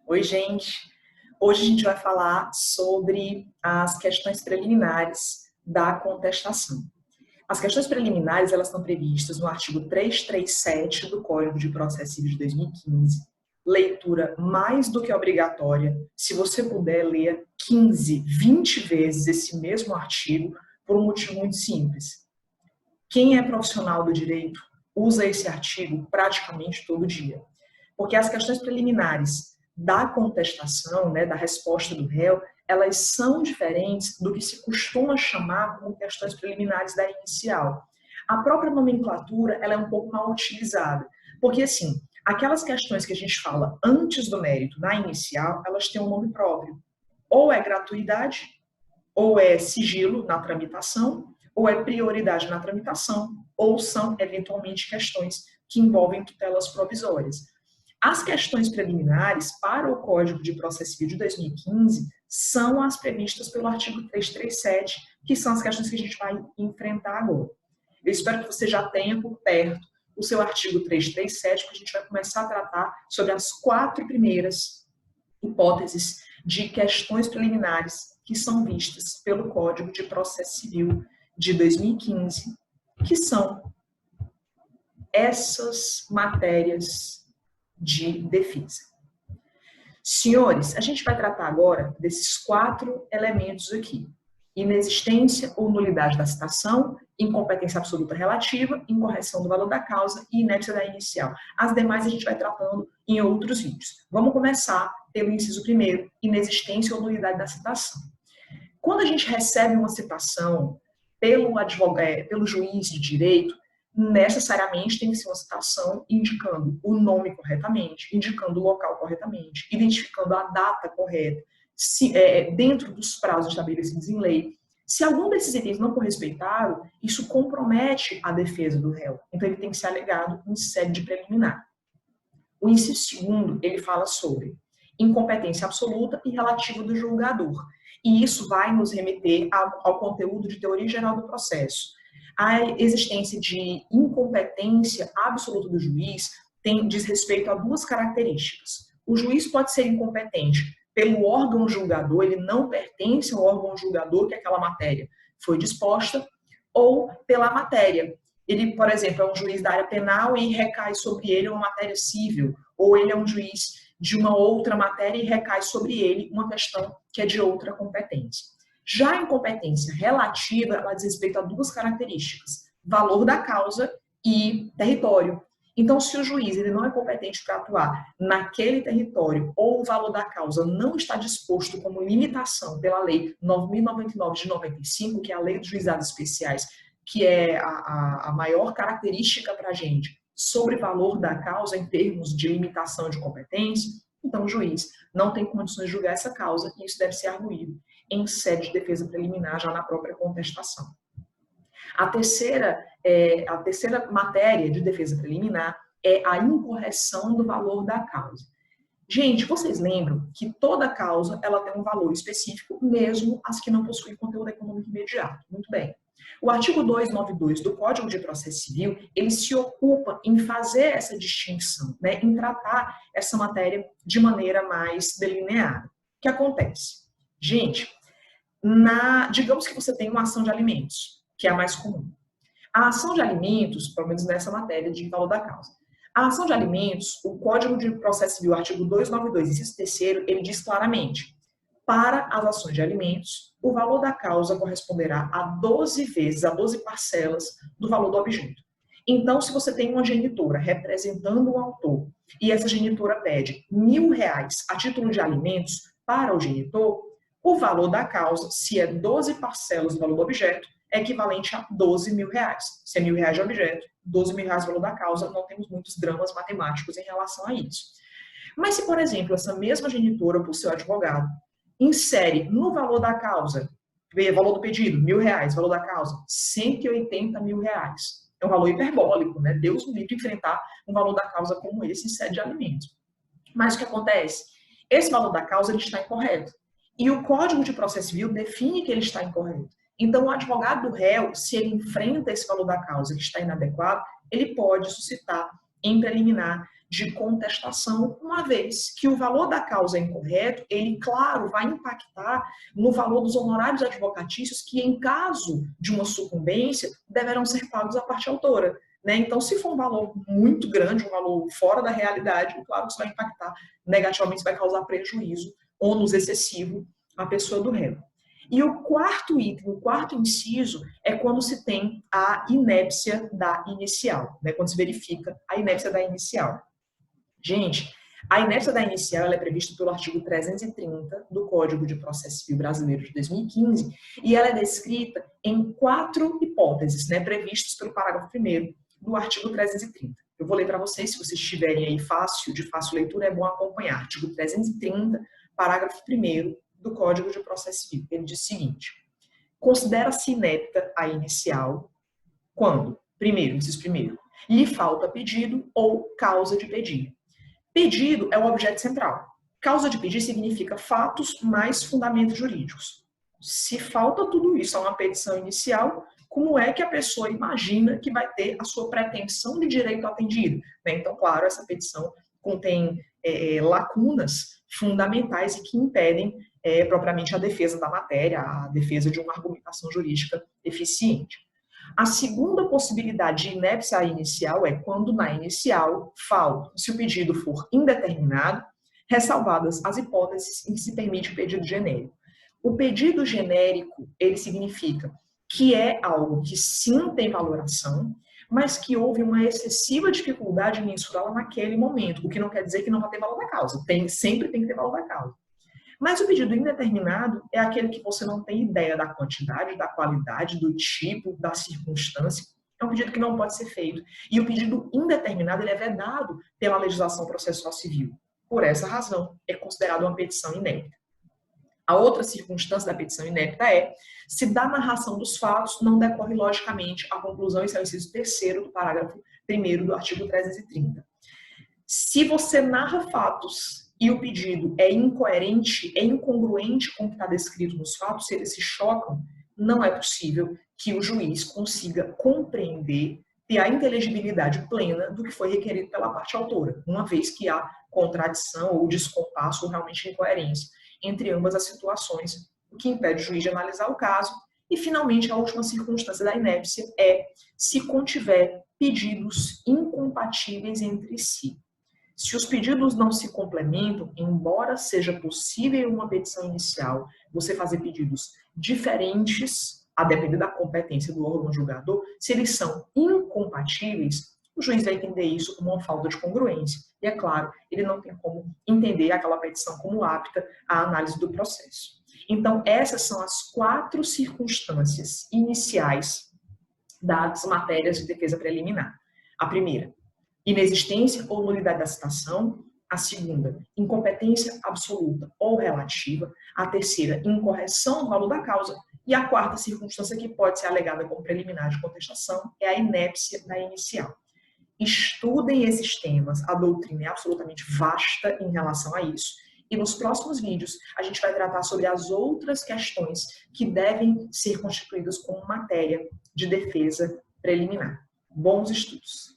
Oi, gente. Hoje a gente vai falar sobre as questões preliminares da contestação. As questões preliminares, elas estão previstas no artigo 337 do Código de Processo Civil de 2015. Leitura mais do que obrigatória. Se você puder, ler 15, 20 vezes esse mesmo artigo por um motivo muito simples. Quem é profissional do direito usa esse artigo praticamente todo dia. Porque as questões preliminares da contestação, da resposta do réu, elas são diferentes do que se costuma chamar como questões preliminares da inicial. A própria nomenclatura, ela é um pouco mal utilizada, porque assim, aquelas questões que a gente fala antes do mérito, na inicial, elas têm um nome próprio. Ou é gratuidade, ou é sigilo na tramitação, ou é prioridade na tramitação, ou são, eventualmente, questões que envolvem tutelas provisórias. As questões preliminares para o Código de Processo Civil de 2015 são as previstas pelo artigo 337, que são as questões que a gente vai enfrentar agora. Eu espero que você já tenha por perto o seu artigo 337, porque a gente vai começar a tratar sobre as 4 primeiras hipóteses de questões preliminares que são vistas pelo Código de Processo Civil de 2015, que são essas matérias de defesa. Senhores, a gente vai tratar agora desses 4 elementos aqui. Inexistência ou nulidade da citação, incompetência absoluta relativa, incorreção do valor da causa e inépcia da inicial. As demais a gente vai tratando em outros vídeos. Vamos começar pelo inciso primeiro, inexistência ou nulidade da citação. Quando a gente recebe uma citação pelo juiz de direito, necessariamente tem que ser uma citação indicando o nome corretamente, indicando o local corretamente, identificando a data correta, dentro dos prazos estabelecidos em lei. Se algum desses itens não for respeitado, isso compromete a defesa do réu. Então, ele tem que ser alegado em sede de preliminar. O inciso segundo, ele fala sobre incompetência absoluta e relativa do julgador. E isso vai nos remeter ao conteúdo de teoria geral do processo. A existência de incompetência absoluta do juiz diz respeito a 2 características. O juiz pode ser incompetente pelo órgão julgador, ele não pertence ao órgão julgador que aquela matéria foi disposta, ou pela matéria. Ele, por exemplo, é um juiz da área penal e recai sobre ele uma matéria civil, ou ele é um juiz de uma outra matéria e recai sobre ele uma questão que é de outra competência. Já a incompetência relativa, ela diz respeito a 2 características, valor da causa e território. Então, se o juiz ele não é competente para atuar naquele território ou o valor da causa não está disposto como limitação pela Lei 9.099 de 95, que é a Lei dos Juizados Especiais, que é a maior característica para a gente sobre valor da causa em termos de limitação de competência, então o juiz não tem condições de julgar essa causa e isso deve ser arguído em sede de defesa preliminar, já na própria contestação. A terceira matéria de defesa preliminar é a incorreção do valor da causa. Gente, vocês lembram que toda causa ela tem um valor específico, mesmo as que não possuem conteúdo econômico imediato. Muito bem. O artigo 292 do Código de Processo Civil, ele se ocupa em fazer essa distinção, em tratar essa matéria de maneira mais delineada. O que acontece? Gente, digamos que você tem uma ação de alimentos, que é a mais comum. A ação de alimentos, pelo menos nessa matéria de valor da causa, a ação de alimentos, o Código de Processo Civil, artigo 292, inciso 3º, ele diz claramente: para as ações de alimentos, o valor da causa corresponderá a 12 vezes, a 12 parcelas do valor do objeto. Então, se você tem uma genitora representando o autor e essa genitora pede R$1.000 a título de alimentos para o genitor, o valor da causa, se é 12 parcelas do valor do objeto, é equivalente a R$12.000. Se é R$1.000 de objeto, R$12.000 o valor da causa, não temos muitos dramas matemáticos em relação a isso. Mas se, por exemplo, essa mesma genitora, por seu advogado, insere no valor da causa, valor do pedido, R$1.000, valor da causa, R$180.000. É um valor hiperbólico, né? Deus me livre enfrentar um valor da causa como esse em sede de alimentos. Mas o que acontece? Esse valor da causa ele está incorreto. E o Código de Processo Civil define que ele está incorreto. Então, o advogado do réu, se ele enfrenta esse valor da causa que está inadequado, ele pode suscitar em preliminar de contestação, uma vez que o valor da causa é incorreto, ele, claro, vai impactar no valor dos honorários advocatícios que, em caso de uma sucumbência, deverão ser pagos à parte autora. Né? Então, se for um valor muito grande, um valor fora da realidade, claro que isso vai impactar negativamente, isso vai causar prejuízo, ônus excessivo à pessoa do réu. E o quarto item, o quarto inciso, é quando se tem a inépcia da inicial, né? Quando se verifica a inépcia da inicial. Gente, a inépcia da inicial ela é prevista pelo artigo 330 do Código de Processo Civil Brasileiro de 2015 e ela é descrita em 4 hipóteses, né, previstas pelo parágrafo 1º do artigo 330. Eu vou ler para vocês, se vocês estiverem aí de fácil leitura, é bom acompanhar. Artigo 330, parágrafo 1º do Código de Processo Civil. Ele diz o seguinte: considera-se inepta a inicial quando, inciso primeiro, lhe falta pedido ou causa de pedir. Pedido é o objeto central. Causa de pedir significa fatos mais fundamentos jurídicos. Se falta tudo isso a uma petição inicial, como é que a pessoa imagina que vai ter a sua pretensão de direito atendido? Então, claro, essa petição contém lacunas fundamentais e que impedem propriamente a defesa da matéria, a defesa de uma argumentação jurídica eficiente. A segunda possibilidade de inépcia inicial é quando na inicial falta, se o pedido for indeterminado, ressalvadas as hipóteses em que se permite o pedido genérico. O pedido genérico, ele significa que é algo que sim tem valoração, mas que houve uma excessiva dificuldade em mensurá-la naquele momento, o que não quer dizer que não vai ter valor da causa. Sempre tem que ter valor da causa. Mas o pedido indeterminado é aquele que você não tem ideia da quantidade, da qualidade, do tipo, da circunstância. É um pedido que não pode ser feito. E o pedido indeterminado ele é vedado pela legislação processual civil. Por essa razão, é considerado uma petição inépita. A outra circunstância da petição inépita é se da narração dos fatos não decorre logicamente a conclusão, esse é o inciso 3º do parágrafo 1º do artigo 330. Se você narra fatos e o pedido é incoerente, é incongruente com o que está descrito nos fatos, se eles se chocam, não é possível que o juiz consiga compreender, ter a inteligibilidade plena do que foi requerido pela parte autora, uma vez que há contradição ou descompasso ou realmente incoerência entre ambas as situações, o que impede o juiz de analisar o caso. E, finalmente, a última circunstância da inépcia é se contiver pedidos incompatíveis entre si. Se os pedidos não se complementam, embora seja possível em uma petição inicial você fazer pedidos diferentes, a depender da competência do órgão julgador, se eles são incompatíveis, o juiz vai entender isso como uma falta de congruência. E, é claro, ele não tem como entender aquela petição como apta à análise do processo. Então, essas são as 4 circunstâncias iniciais das matérias de defesa preliminar. A primeira, inexistência ou nulidade da citação. A segunda, incompetência absoluta ou relativa. A terceira, incorreção do valor da causa. E a quarta circunstância que pode ser alegada como preliminar de contestação é a inépcia da inicial. Estudem esses temas, a doutrina é absolutamente vasta em relação a isso. E nos próximos vídeos a gente vai tratar sobre as outras questões que devem ser constituídas como matéria de defesa preliminar. Bons estudos!